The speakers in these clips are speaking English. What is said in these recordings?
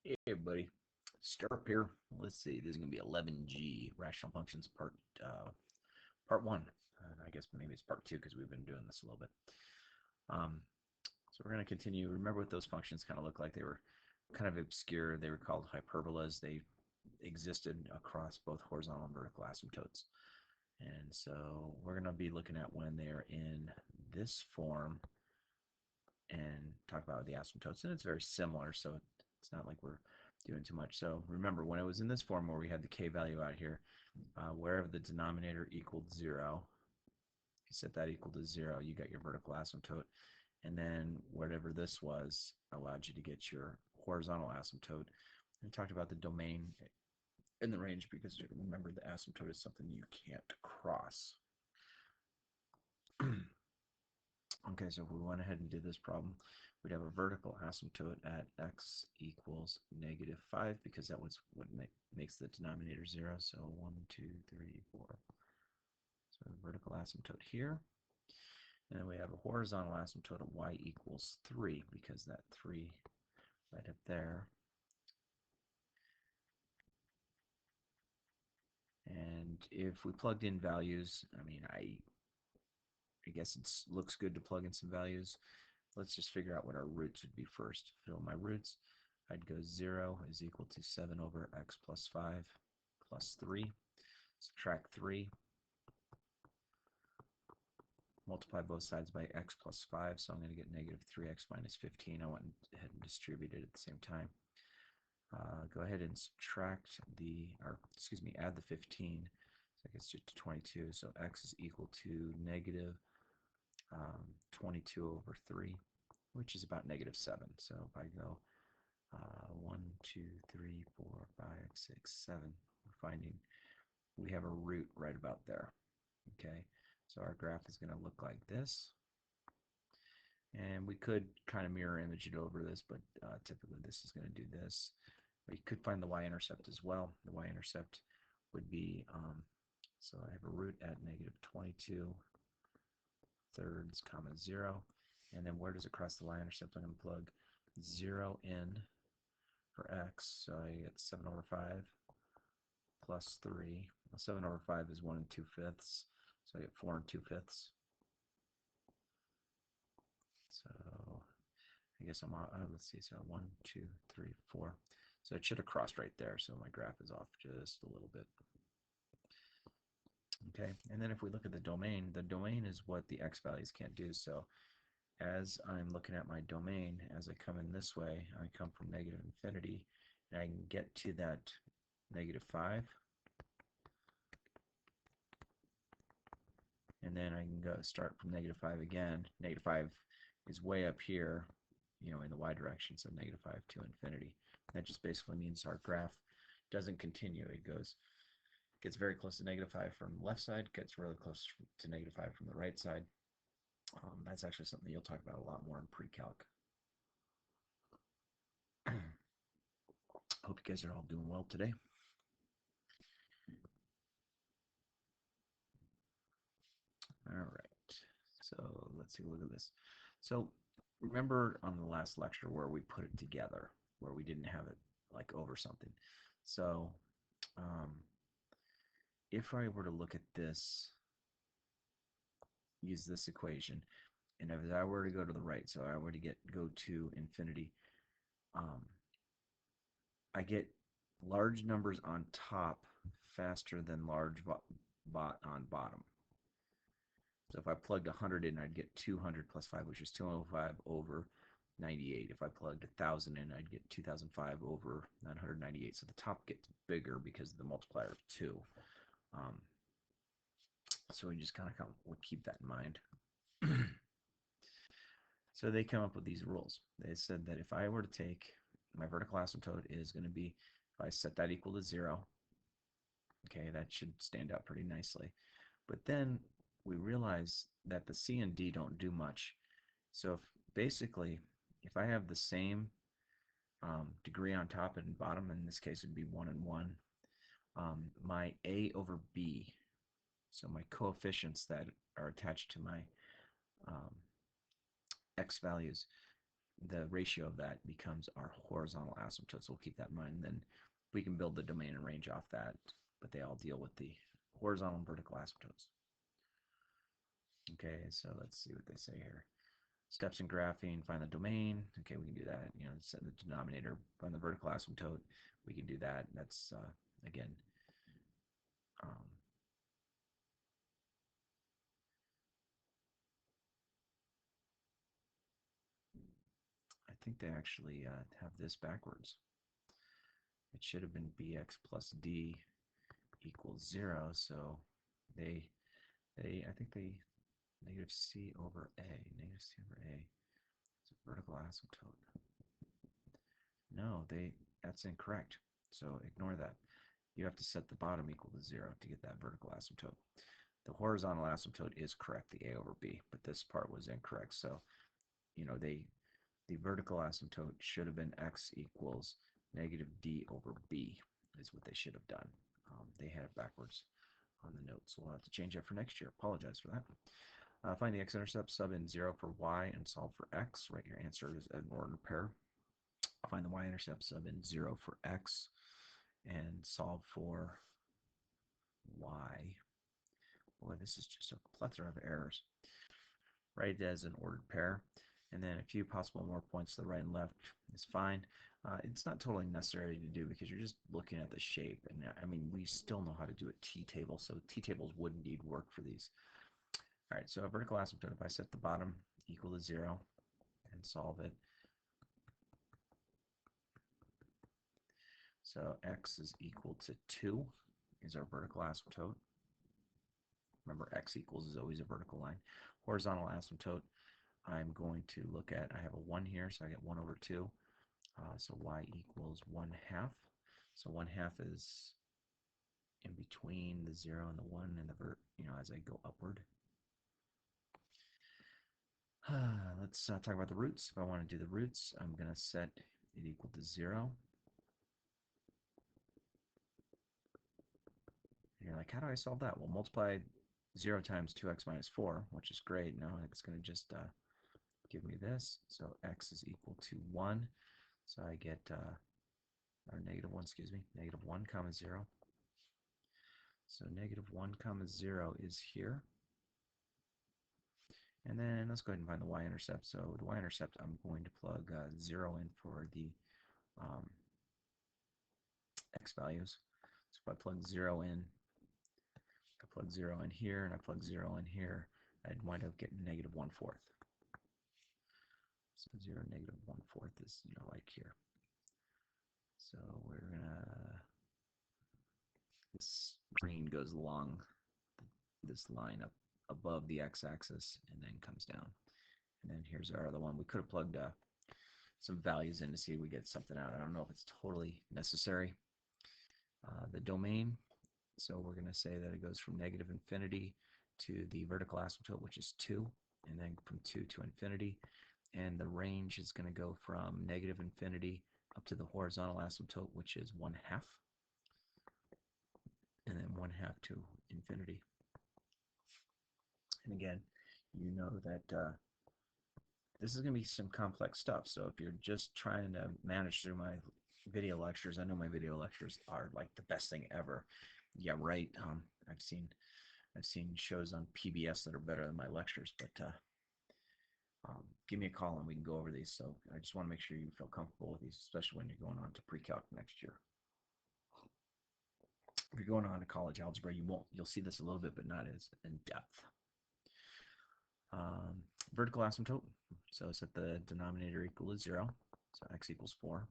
Hey everybody, Startup here. Let's see, this is going to be 11G, Rational Functions part 1. I guess maybe it's part 2 because we've been doing this a little bit. Um, so we're going to continue. Remember what those functions kind of look like. They were kind of obscure. They were called hyperbolas. They existed across both horizontal and vertical asymptotes. And so we're going to be looking at when they're in this form and talk about the asymptotes. And it's very similar, so it's not like we're doing too much. So remember, when it was in this form where we had the k value out here, wherever the denominator equaled 0, you set that equal to 0, you got your vertical asymptote. And then whatever this was allowed you to get your horizontal asymptote. We talked about the domain in the range because remember the asymptote is something you can't cross. Okay, so if we went ahead and did this problem, we'd have a vertical asymptote at x equals -5 because that was what makes the denominator 0. So 1, 2, 3, 4. So vertical asymptote here. And then we have a horizontal asymptote at y equals 3 because that 3 right up there. And if we plugged in values, I guess it looks good to plug in some values. Let's just figure out what our roots would be first. Fill my roots. I'd go 0 is equal to 7 over x plus 5 plus 3. Subtract 3. Multiply both sides by x plus 5, so I'm going to get -3x minus 15. I went ahead and distributed at the same time. Go ahead and add the 15. So that gets you to 22. So x is equal to negative 22 over 3, which is about -7. So if I go 1, 2, 3, 4, 5, 6, 7, we're finding we have a root right about there. Okay, so our graph is going to look like this. And we could kind of mirror image it over this, but typically this is going to do this. But you could find the y-intercept as well. The y-intercept would be, so I have a root at -22 thirds, comma 0. And then where does it cross the y-intercept? I'm going to plug 0 in for x. So I get 7 over 5 plus 3. Well, 7 over 5 is 1 2/5. So I get 4 2/5. So I guess I'm on, let's see, so 1, 2, 3, 4. So it should have crossed right there, so my graph is off just a little bit. Okay, and then if we look at the domain is what the x values can't do. So as I'm looking at my domain, as I come in this way, I come from -infinity, and I can get to that -5, and then I can go start from -5 again. -5 is way up here, in the y direction, so -5 to infinity. That just basically means our graph doesn't continue. It gets very close to -5 from the left side, gets really close to -5 from the right side. That's actually something you'll talk about a lot more in pre-calc. Hope you guys are all doing well today. All right, so let's take a look at this. So remember on the last lecture where we put it together, where we didn't have it like over something. So if I were to look at this, use this equation, and if I were to go to the right, so I were to go to infinity, I get large numbers on top faster than large on bottom. So if I plugged 100 in, I'd get 200 plus 5, which is 205 over 98. If I plugged 1,000 in, I'd get 2005 over 998. So the top gets bigger because of the multiplier of 2. So we just kind of would keep that in mind. So they come up with these rules. They said that if I were to take my vertical asymptote is going to be, if I set that equal to 0, okay, that should stand out pretty nicely. But then we realize that the C and D don't do much. So basically, if I have the same degree on top and bottom, in this case it would be 1 and 1, my A over B, so my coefficients that are attached to my x values, the ratio of that becomes our horizontal asymptote. So we'll keep that in mind. Then we can build the domain and range off that, but they all deal with the horizontal and vertical asymptotes. Okay, so let's see what they say here. Steps in graphene, find the domain. Okay, we can do that. You know, set the denominator, find the vertical asymptote. We can do that. That's, again, um, I think they actually have this backwards. It should have been bx plus d equals 0, so they, I think they, negative c over a, negative c over a, it's a vertical asymptote. No, that's incorrect, so ignore that. You have to set the bottom equal to 0 to get that vertical asymptote. The horizontal asymptote is correct, the a over b, but this part was incorrect. So, you know, the vertical asymptote should have been x equals negative d over b is what they should have done. They had it backwards on the note, so we'll have to change that for next year. Apologize for that. Find the x-intercept, sub in 0 for y, and solve for x. Write your answer as an ordered pair. Find the y-intercept, sub in 0 for x, and solve for y. Boy, this is just a plethora of errors. Write it as an ordered pair, and then a few possible more points to the right and left is fine. It's not totally necessary to do because you're just looking at the shape, and I mean, we still know how to do a t-table, so t-tables would indeed work for these. All right, so a vertical asymptote, if I set the bottom equal to 0 and solve it, so x is equal to 2 is our vertical asymptote. Remember, x equals is always a vertical line. Horizontal asymptote, I'm going to look at, I have a 1 here, so I get 1 over 2. So y equals 1 half. So 1 half is in between the 0 and the 1 and the as I go upward. Let's talk about the roots. If I want to do the roots, I'm going to set it equal to 0. And you're like, how do I solve that? Well, multiply 0 times 2x minus 4, which is great. Now it's going to just give me this. So x is equal to 1. So I get, or negative 1, excuse me, negative 1 comma 0. So negative 1 comma 0 is here. And then let's go ahead and find the y-intercept. So the y-intercept, I'm going to plug 0 in for the x values. So if I plug 0 in, I plug 0 in here, and I plug 0 in here, I'd wind up getting negative 1/4. So 0, negative 1/4 is, like here. So we're gonna, this green goes along this line up above the x-axis and then comes down. And then here's our other one. We could have plugged some values in to see if we get something out. I don't know if it's totally necessary. The domain, so we're going to say that it goes from negative infinity to the vertical asymptote, which is 2, and then from 2 to infinity. And the range is going to go from negative infinity up to the horizontal asymptote, which is 1 half, and then 1 half to infinity. And again, you know that this is going to be some complex stuff. So if you're just trying to manage through my video lectures, I know my video lectures are like the best thing ever. Yeah, right. I've seen shows on PBS that are better than my lectures, but give me a call and we can go over these. So I just want to make sure you feel comfortable with these, especially when you're going on to pre-calc next year. If you're going on to college algebra, you'll see this a little bit, but not as in depth. Vertical asymptote. So set the denominator equal to 0. So x equals 4.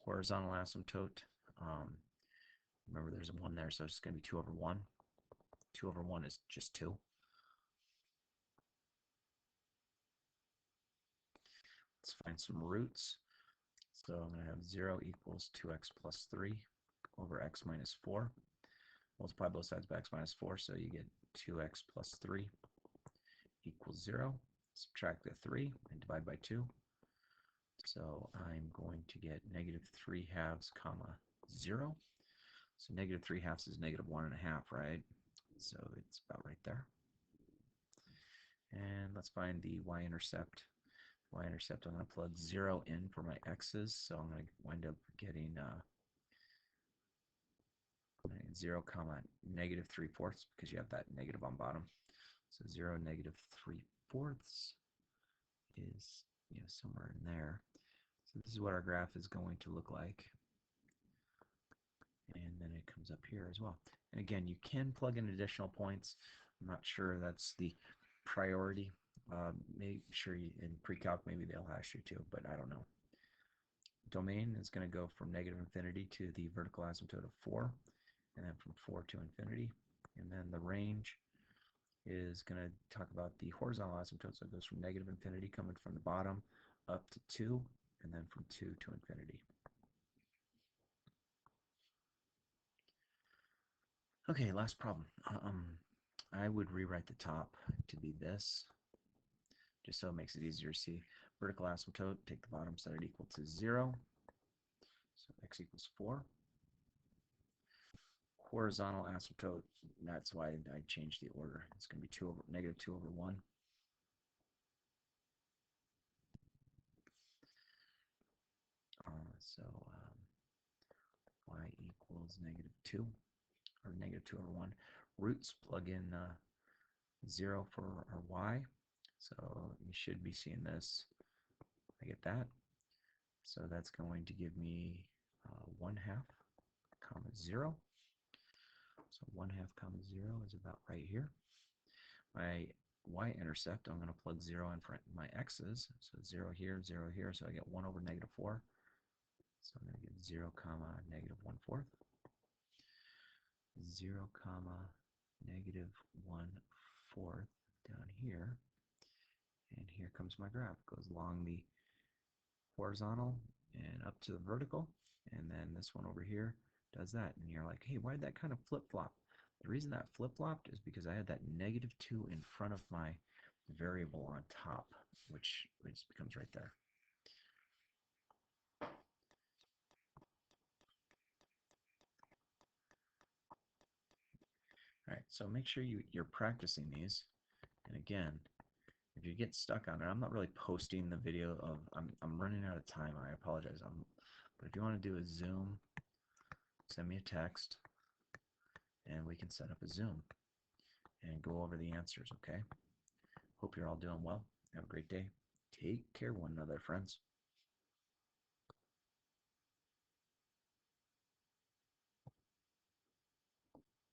Horizontal asymptote. Remember, there's a 1 there, so it's going to be 2 over 1. 2 over 1 is just 2. Let's find some roots. So I'm going to have 0 equals 2x plus 3 over x minus 4. Multiply both sides by x minus 4, so you get 2x plus 3 equals 0. Subtract the 3 and divide by 2. So I'm going to get negative 3 halves comma 0. So negative 3 halves is negative 1 1/2, right? So it's about right there. And let's find the y-intercept. Y-intercept, I'm going to plug 0 in for my x's, so I'm going to wind up getting 0 comma negative 3/4 because you have that negative on bottom. So 0 negative 3/4 is somewhere in there. So this is what our graph is going to look like. And then it comes up here as well. And again, you can plug in additional points. I'm not sure that's the priority. Make sure you, in pre-calc maybe they'll hash you too, but I don't know. Domain is going to go from negative infinity to the vertical asymptote of 4, and then from 4 to infinity. And then the range is going to talk about the horizontal asymptote, so it goes from negative infinity coming from the bottom up to 2, and then from 2 to infinity. Okay, last problem. I would rewrite the top to be this, just so it makes it easier to see. Vertical asymptote, take the bottom, set it equal to 0, so x equals 4. Horizontal asymptote, that's why I changed the order. It's going to be negative 2 over 1. So y equals negative 2, or negative 2 over 1. Roots, plug in 0 for our y. So you should be seeing this. I get that. So that's going to give me 1/2 comma 0. So 1/2 comma 0 is about right here. My y-intercept, I'm going to plug 0 in front of my x's. So 0 here, 0 here. So I get 1 over negative 4. So I'm going to get 0 comma negative 1/4. 0 comma negative 1/4 down here. And here comes my graph. It goes along the horizontal and up to the vertical. And then this one over here does that. And you're like, hey, why did that kind of flip-flop? The reason that flip-flopped is because I had that negative 2 in front of my variable on top, which becomes right there. All right, so make sure you're practicing these. And again, if you get stuck on it, I'm not really posting the video of, I'm running out of time. I apologize. But if you want to do a Zoom, send me a text, and we can set up a Zoom and go over the answers, okay? Hope you're all doing well. Have a great day. Take care one another, friends.